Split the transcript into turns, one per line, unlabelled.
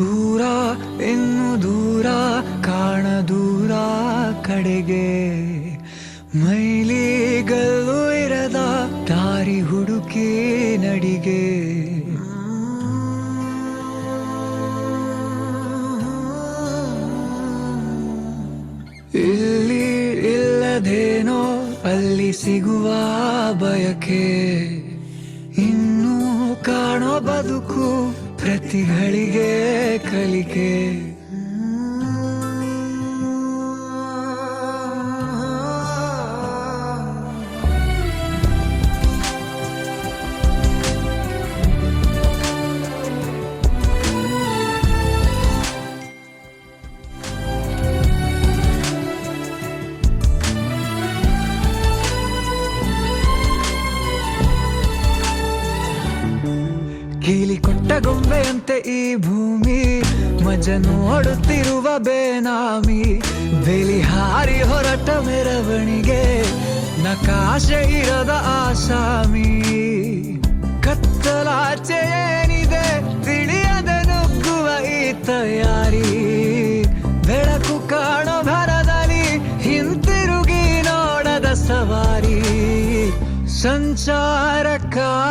ದೂರ ಇನ್ನು ದೂರ ಕಾಣ ದೂರ ಕಡೆಗೆ ಮೈಲಿಗಲ್ಲು ಇರದ ದಾರಿ ಹುಡುಕಿ ನಡಿಗೆ. ಇಲ್ಲಿ ಇಲ್ಲದೇನೋ ಅಲ್ಲಿ ಸಿಗುವ ಬಯಕೆ, ಇನ್ನೂ ಕಾಣೋ ಬದುಕು ಪ್ರತಿಗಳಿಗೆ ಕಲಿಕೆ. ಕೀಲಿ ಕೊಟ್ಟ ಗೊಂಬೆಯಂತೆ ಈ ಭೂಮಿ, ಮಜ ನೋಡುತ್ತಿರುವ ಬೇನಾಮಿ. ಬೇಲಿ ಹಾರಿ ಹೊರಟ ಮೆರವಣಿಗೆ, ನಕಾಶೆ ಇರದ ಆಸಾಮಿ. ಕತ್ತಲಾಚೆ ಏನಿದೆ ತಿಳಿಯದೆ ನುಗ್ಗುವ ಈ ತಯಾರಿ. ಬೆಳಕು ಕಾಣೋ ಭರದಲ್ಲಿ ಹಿಂತಿರುಗಿ ನೋಡದ ಸವಾರಿ. ಸಂಚಾರಕ್ಕಾಗಿ